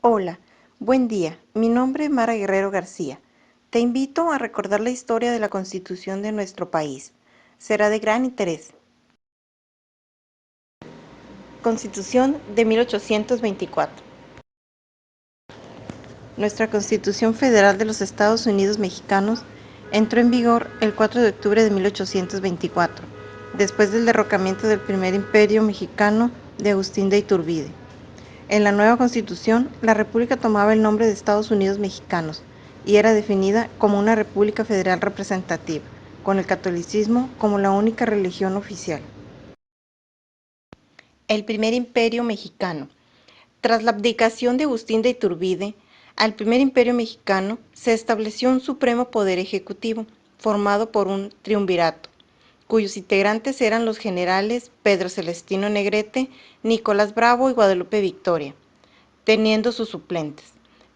Hola, buen día. Mi nombre es Mara Guerrero García. Te invito a recordar la historia de la Constitución de nuestro país. Será de gran interés. Constitución de 1824. Nuestra Constitución Federal de los Estados Unidos Mexicanos entró en vigor el 4 de octubre de 1824, después del derrocamiento del primer imperio mexicano de Agustín de Iturbide. En la nueva Constitución, la República tomaba el nombre de Estados Unidos Mexicanos y era definida como una república federal representativa, con el catolicismo como la única religión oficial. El primer imperio mexicano. Tras la abdicación de Agustín de Iturbide, al primer imperio mexicano se estableció un supremo poder ejecutivo, formado por un triunvirato, cuyos integrantes eran los generales Pedro Celestino Negrete, Nicolás Bravo y Guadalupe Victoria, teniendo sus suplentes.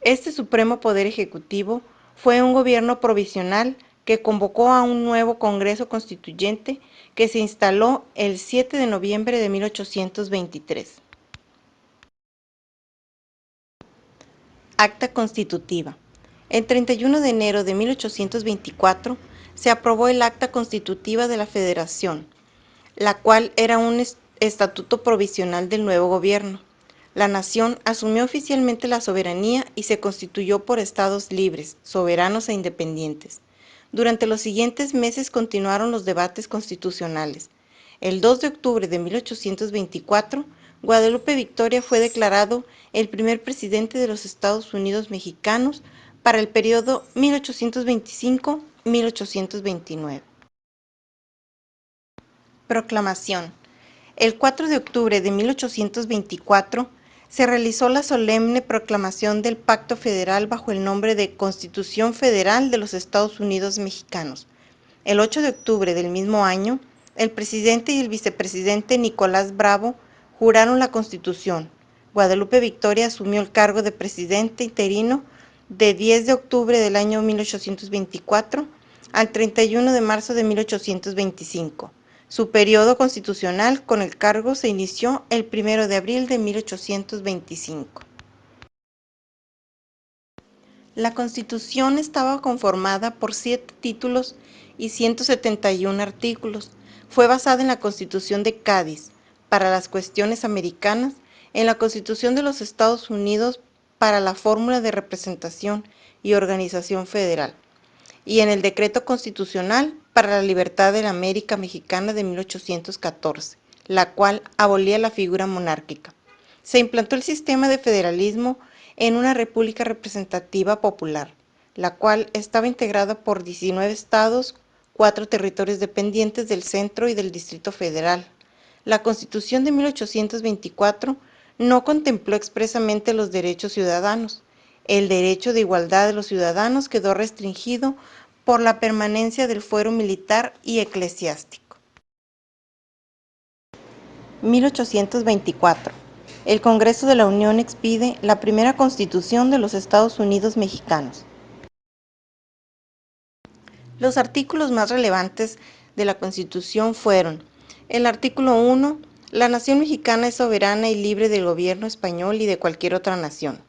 Este supremo poder ejecutivo fue un gobierno provisional que convocó a un nuevo Congreso Constituyente que se instaló el 7 de noviembre de 1823. Acta Constitutiva. El 31 de enero de 1824 se aprobó el Acta Constitutiva de la Federación, la cual era un estatuto provisional del nuevo gobierno. La nación asumió oficialmente la soberanía y se constituyó por estados libres, soberanos e independientes. Durante los siguientes meses continuaron los debates constitucionales. El 2 de octubre de 1824, Guadalupe Victoria fue declarado el primer presidente de los Estados Unidos mexicanos para el periodo 1825-1829. Proclamación. El 4 de octubre de 1824 se realizó la solemne proclamación del Pacto Federal bajo el nombre de Constitución Federal de los Estados Unidos Mexicanos. El 8 de octubre del mismo año, el presidente y el vicepresidente Nicolás Bravo juraron la Constitución. Guadalupe Victoria asumió el cargo de presidente interino de 10 de octubre del año 1824 al 31 de marzo de 1825. Su periodo constitucional con el cargo se inició el 1 de abril de 1825. La Constitución estaba conformada por 7 títulos y 171 artículos. Fue basada en la Constitución de Cádiz para las cuestiones americanas, en la Constitución de los Estados Unidos para la fórmula de representación y organización federal, y en el Decreto Constitucional para la Libertad de la América Mexicana de 1814, la cual abolía la figura monárquica. Se implantó el sistema de federalismo en una república representativa popular, la cual estaba integrada por 19 estados, 4 territorios dependientes del centro y del Distrito Federal. La Constitución de 1824 no contempló expresamente los derechos ciudadanos. El derecho de igualdad de los ciudadanos quedó restringido por la permanencia del fuero militar y eclesiástico. 1824. El Congreso de la Unión expide la primera Constitución de los Estados Unidos Mexicanos. Los artículos más relevantes de la Constitución fueron: el artículo 1, la nación mexicana es soberana y libre del gobierno español y de cualquier otra nación.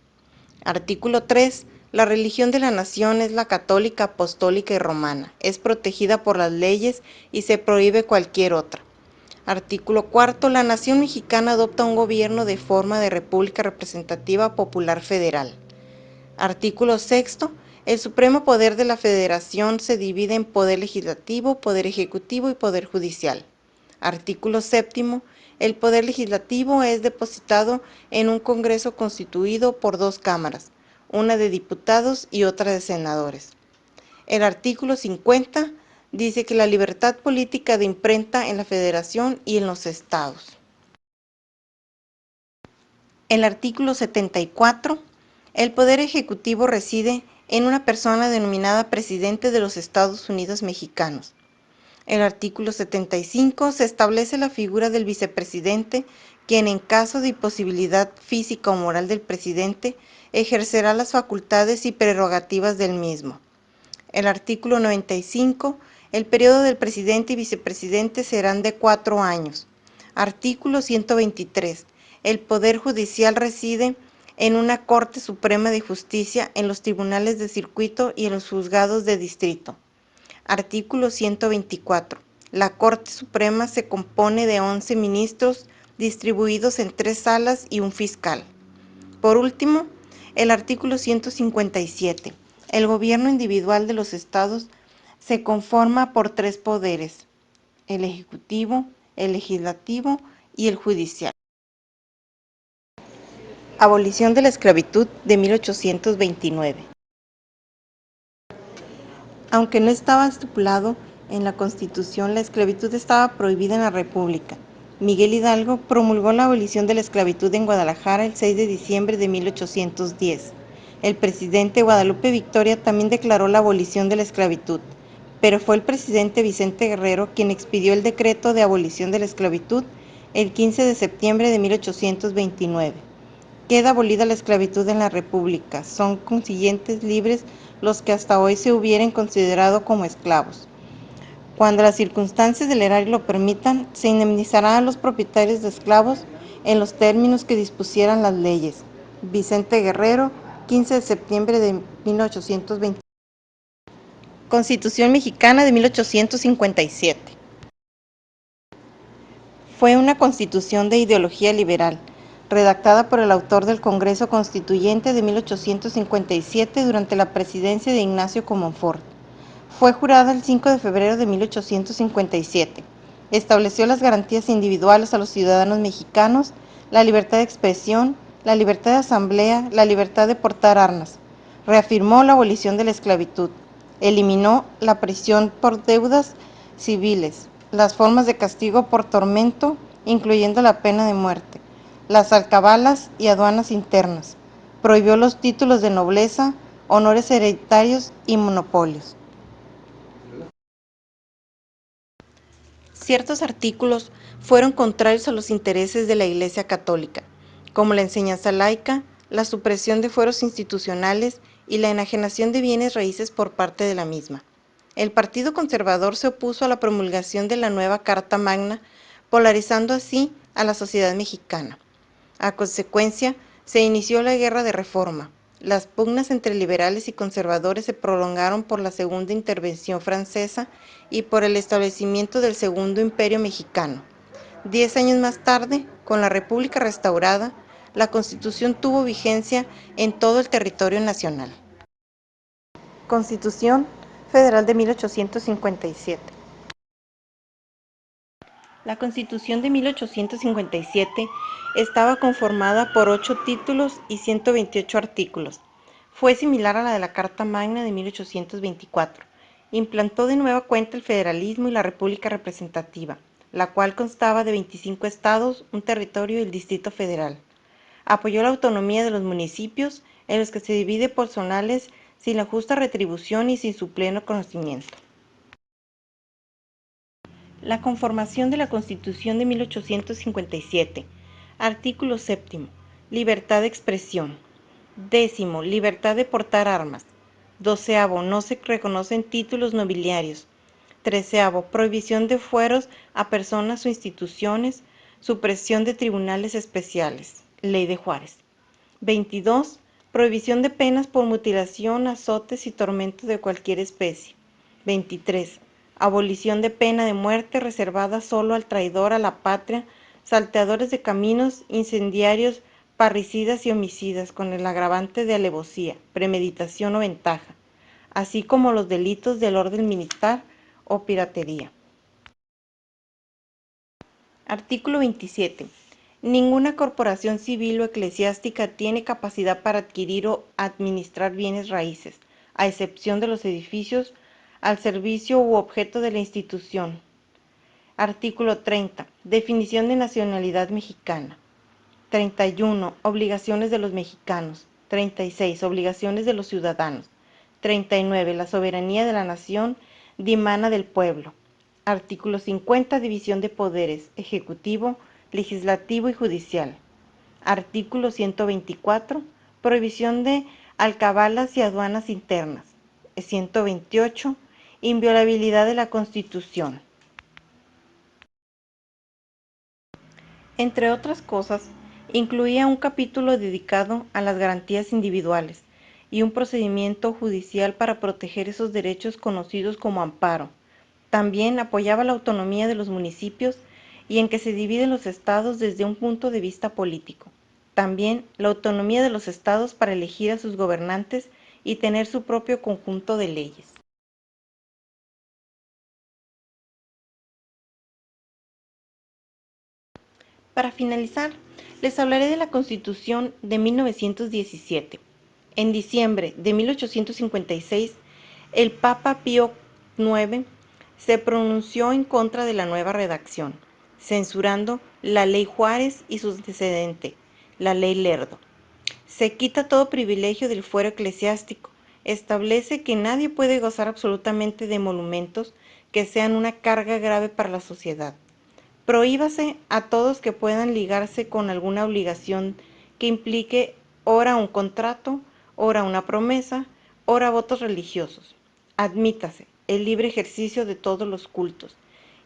Artículo 3, la religión de la nación es la católica, apostólica y romana. Es protegida por las leyes y se prohíbe cualquier otra. Artículo 4, la nación mexicana adopta un gobierno de forma de república representativa popular federal. Artículo 6, el supremo poder de la federación se divide en poder legislativo, poder ejecutivo y poder judicial. Artículo 7, el poder legislativo es depositado en un Congreso constituido por 2 cámaras, una de diputados y otra de senadores. El artículo 50 dice que la libertad política de imprenta en la Federación y en los estados. El artículo 74, el poder ejecutivo reside en una persona denominada presidente de los Estados Unidos Mexicanos. El artículo 75 se establece la figura del vicepresidente, quien en caso de imposibilidad física o moral del presidente, ejercerá las facultades y prerrogativas del mismo. El artículo 95, el periodo del presidente y vicepresidente serán de 4 años. Artículo 123, el Poder Judicial reside en una Corte Suprema de Justicia, en los tribunales de circuito y en los juzgados de distrito. Artículo 124. La Corte Suprema se compone de 11 ministros distribuidos en 3 salas y un fiscal. Por último, el artículo 157. El gobierno individual de los estados se conforma por 3 poderes: el ejecutivo, el legislativo y el judicial. Abolición de la esclavitud de 1829. Aunque no estaba estipulado en la Constitución, la esclavitud estaba prohibida en la República. Miguel Hidalgo promulgó la abolición de la esclavitud en Guadalajara el 6 de diciembre de 1810. El presidente Guadalupe Victoria también declaró la abolición de la esclavitud, pero fue el presidente Vicente Guerrero quien expidió el decreto de abolición de la esclavitud el 15 de septiembre de 1829. Queda abolida la esclavitud en la República. Son consiguientes libres los que hasta hoy se hubieran considerado como esclavos. Cuando las circunstancias del erario lo permitan, se indemnizará a los propietarios de esclavos en los términos que dispusieran las leyes. Vicente Guerrero, 15 de septiembre de 1820. Constitución Mexicana de 1857. Fue una constitución de ideología liberal, redactada por el autor del Congreso Constituyente de 1857 durante la presidencia de Ignacio Comonfort. Fue jurada el 5 de febrero de 1857. Estableció las garantías individuales a los ciudadanos mexicanos, la libertad de expresión, la libertad de asamblea, la libertad de portar armas. Reafirmó la abolición de la esclavitud. Eliminó la prisión por deudas civiles, las formas de castigo por tormento, incluyendo la pena de muerte, las alcabalas y aduanas internas. Prohibió los títulos de nobleza, honores hereditarios y monopolios. Ciertos artículos fueron contrarios a los intereses de la Iglesia Católica, como la enseñanza laica, la supresión de fueros institucionales y la enajenación de bienes raíces por parte de la misma. El Partido Conservador se opuso a la promulgación de la nueva Carta Magna, polarizando así a la sociedad mexicana. A consecuencia, se inició la Guerra de Reforma. Las pugnas entre liberales y conservadores se prolongaron por la Segunda Intervención Francesa y por el establecimiento del Segundo Imperio Mexicano. 10 años más tarde, con la República restaurada, la Constitución tuvo vigencia en todo el territorio nacional. Constitución Federal de 1857. La Constitución de 1857 estaba conformada por 8 títulos y 128 artículos. Fue similar a la de la Carta Magna de 1824. Implantó de nueva cuenta el federalismo y la república representativa, la cual constaba de 25 estados, un territorio y el Distrito Federal. Apoyó la autonomía de los municipios, en los que se divide por zonales sin la justa retribución y sin su pleno conocimiento. La conformación de la Constitución de 1857. Artículo 7. Libertad de expresión. 10. Libertad de portar armas. 12. No se reconocen títulos nobiliarios. 13. Prohibición de fueros a personas o instituciones. Supresión de tribunales especiales. Ley de Juárez. 22. Prohibición de penas por mutilación, azotes y tormentos de cualquier especie. 23. Abolición de pena de muerte reservada solo al traidor a la patria, salteadores de caminos, incendiarios, parricidas y homicidas con el agravante de alevosía, premeditación o ventaja, así como los delitos del orden militar o piratería. Artículo 27. Ninguna corporación civil o eclesiástica tiene capacidad para adquirir o administrar bienes raíces, a excepción de los edificios al servicio u objeto de la institución. Artículo 30. Definición de nacionalidad mexicana. 31. Obligaciones de los mexicanos. 36. Obligaciones de los ciudadanos. 39. La soberanía de la nación dimana del pueblo. Artículo 50. División de poderes: ejecutivo, legislativo y judicial. Artículo 124. Prohibición de alcabalas y aduanas internas. 128. Inviolabilidad de la Constitución. Entre otras cosas, Incluía un capítulo dedicado a las garantías individuales y un procedimiento judicial para proteger esos derechos conocidos como amparo. También apoyaba la autonomía de los municipios y en que se dividen los estados desde un punto de vista político. También la autonomía de los estados para elegir a sus gobernantes y tener su propio conjunto de leyes. Para finalizar, les hablaré de la Constitución de 1917. En diciembre de 1856, el Papa Pío IX se pronunció en contra de la nueva redacción, censurando la Ley Juárez y su antecedente, la Ley Lerdo. Se quita todo privilegio del fuero eclesiástico, establece que nadie puede gozar absolutamente de monumentos que sean una carga grave para la sociedad. Prohíbase a todos que puedan ligarse con alguna obligación que implique ora un contrato, ora una promesa, ora votos religiosos. Admítase el libre ejercicio de todos los cultos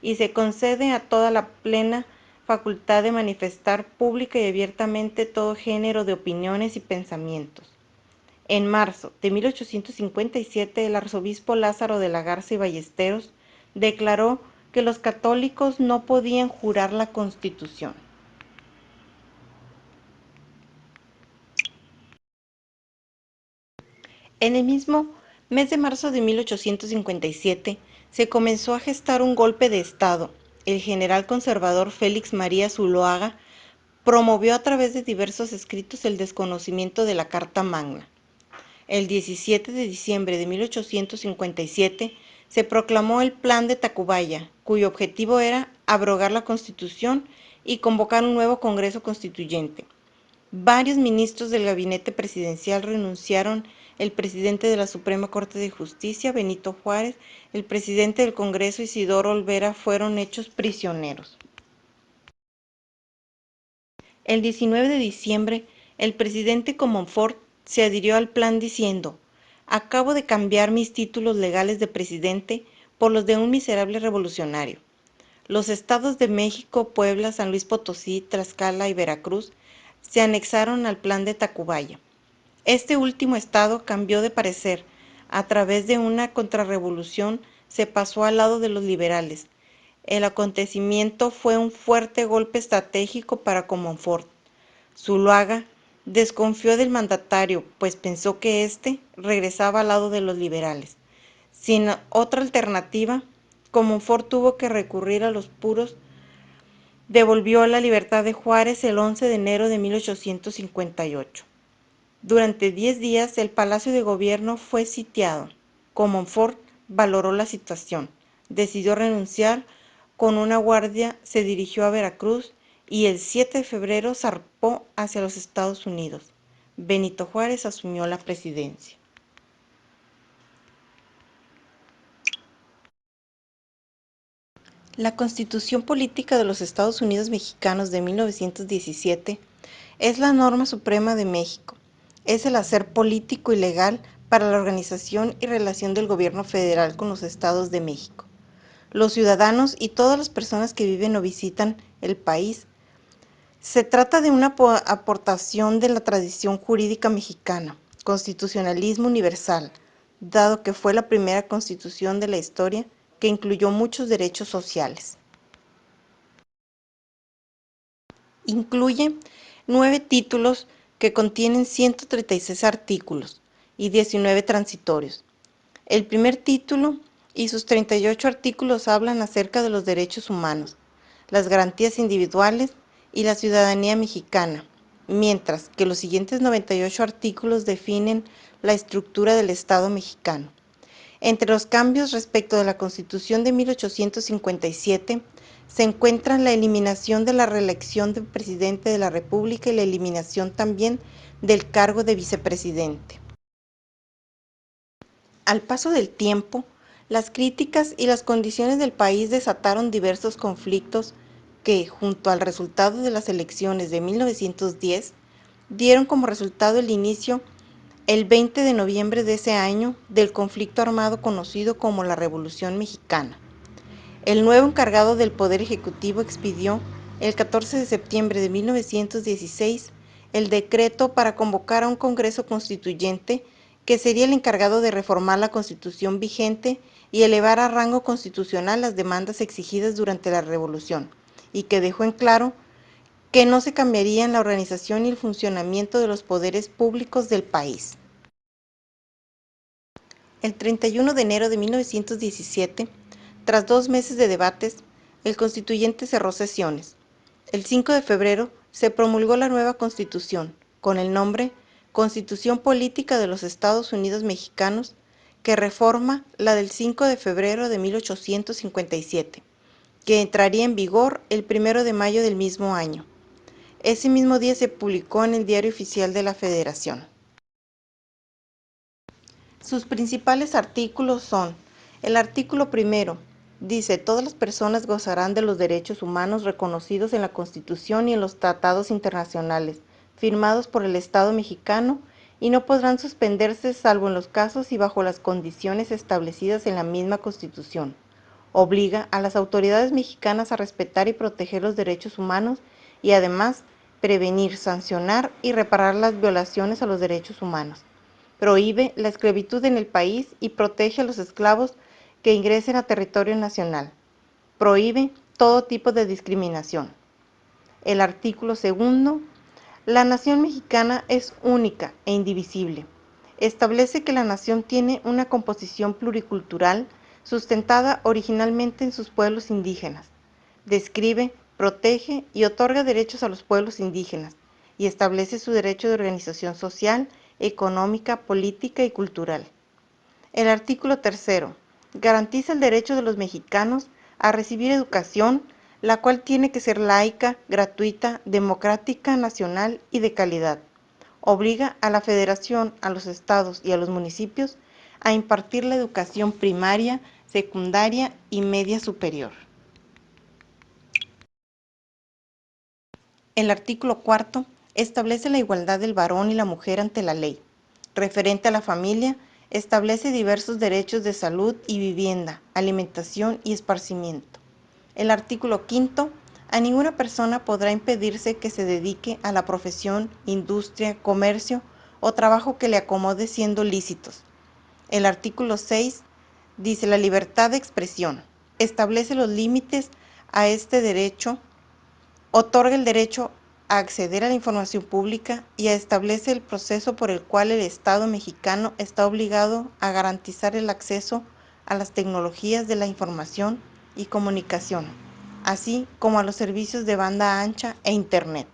y se concede a toda la plena facultad de manifestar pública y abiertamente todo género de opiniones y pensamientos. En marzo de 1857, el arzobispo Lázaro de la Garza y Ballesteros declaró que los católicos no podían jurar la Constitución. En el mismo mes de marzo de 1857 se comenzó a gestar un golpe de Estado. El general conservador Félix María Zuloaga promovió a través de diversos escritos el desconocimiento de la Carta Magna. El 17 de diciembre de 1857 se proclamó el Plan de Tacubaya, cuyo objetivo era abrogar la Constitución y convocar un nuevo Congreso Constituyente. Varios ministros del gabinete presidencial renunciaron: el presidente de la Suprema Corte de Justicia, Benito Juárez, el presidente del Congreso, Isidoro Olvera, fueron hechos prisioneros. El 19 de diciembre, el presidente Comonfort se adhirió al plan diciendo: acabo de cambiar mis títulos legales de presidente por los de un miserable revolucionario. Los estados de México, Puebla, San Luis Potosí, Tlaxcala y Veracruz se anexaron al plan de Tacubaya. Este último estado cambió de parecer. A través de una contrarrevolución se pasó al lado de los liberales. El acontecimiento fue un fuerte golpe estratégico para Comonfort. Zuloaga desconfió del mandatario, pues pensó que éste regresaba al lado de los liberales. Sin otra alternativa, Comonfort tuvo que recurrir a los puros. Devolvió la libertad de Juárez el 11 de enero de 1858. Durante 10 días el Palacio de Gobierno fue sitiado. Comonfort valoró la situación, decidió renunciar, con una guardia se dirigió a Veracruz y el 7 de febrero zarpó hacia los Estados Unidos. Benito Juárez asumió la presidencia. La Constitución Política de los Estados Unidos Mexicanos de 1917 es la norma suprema de México. Es el hacer político y legal para la organización y relación del gobierno federal con los estados de México. Los ciudadanos y todas las personas que viven o visitan el país. Se trata de una aportación de la tradición jurídica mexicana, constitucionalismo universal, dado que fue la primera constitución de la historia que incluyó muchos derechos sociales. Incluye 9 títulos que contienen 136 artículos y 19 transitorios. El primer título y sus 38 artículos hablan acerca de los derechos humanos, las garantías individuales y la ciudadanía mexicana, mientras que los siguientes 98 artículos definen la estructura del Estado mexicano. Entre los cambios respecto de la Constitución de 1857 se encuentran la eliminación de la reelección del presidente de la República y la eliminación también del cargo de vicepresidente. Al paso del tiempo, las críticas y las condiciones del país desataron diversos conflictos que, junto al resultado de las elecciones de 1910, dieron como resultado el inicio, el 20 de noviembre de ese año, del conflicto armado conocido como la Revolución Mexicana. El nuevo encargado del Poder Ejecutivo expidió el 14 de septiembre de 1916, el decreto para convocar a un Congreso Constituyente que sería el encargado de reformar la Constitución vigente y elevar a rango constitucional las demandas exigidas durante la Revolución, y que dejó en claro que no se cambiarían la organización y el funcionamiento de los poderes públicos del país. El 31 de enero de 1917, tras 2 meses de debates, el Constituyente cerró sesiones. El 5 de febrero se promulgó la nueva Constitución, con el nombre Constitución Política de los Estados Unidos Mexicanos, que reforma la del 5 de febrero de 1857, que entraría en vigor el 1 de mayo del mismo año. Ese mismo día se publicó en el Diario Oficial de la Federación. Sus principales artículos son: el artículo primero dice: todas las personas gozarán de los derechos humanos reconocidos en la Constitución y en los tratados internacionales firmados por el Estado mexicano, y no podrán suspenderse salvo en los casos y bajo las condiciones establecidas en la misma Constitución. Obliga a las autoridades mexicanas a respetar y proteger los derechos humanos y además prevenir, sancionar y reparar las violaciones a los derechos humanos. Prohíbe la esclavitud en el país y protege a los esclavos que ingresen a territorio nacional. Prohíbe todo tipo de discriminación. El artículo segundo: la nación mexicana es única e indivisible. Establece que la nación tiene una composición pluricultural sustentada originalmente en sus pueblos indígenas. Describe, protege y otorga derechos a los pueblos indígenas y establece su derecho de organización social, económica, política y cultural. El artículo tercero garantiza el derecho de los mexicanos a recibir educación, la cual tiene que ser laica, gratuita, democrática, nacional y de calidad. Obliga a la Federación, a los estados y a los municipios a impartir la educación primaria, secundaria y media superior. El artículo cuarto establece la igualdad del varón y la mujer ante la ley. Referente a la familia, establece diversos derechos de salud y vivienda, alimentación y esparcimiento. El artículo quinto: a ninguna persona podrá impedirse que se dedique a la profesión, industria, comercio o trabajo que le acomode siendo lícitos. El artículo 6 dice: la libertad de expresión. Establece los límites a este derecho, otorga el derecho a acceder a la información pública y establece el proceso por el cual el Estado mexicano está obligado a garantizar el acceso a las tecnologías de la información y comunicación, así como a los servicios de banda ancha e Internet.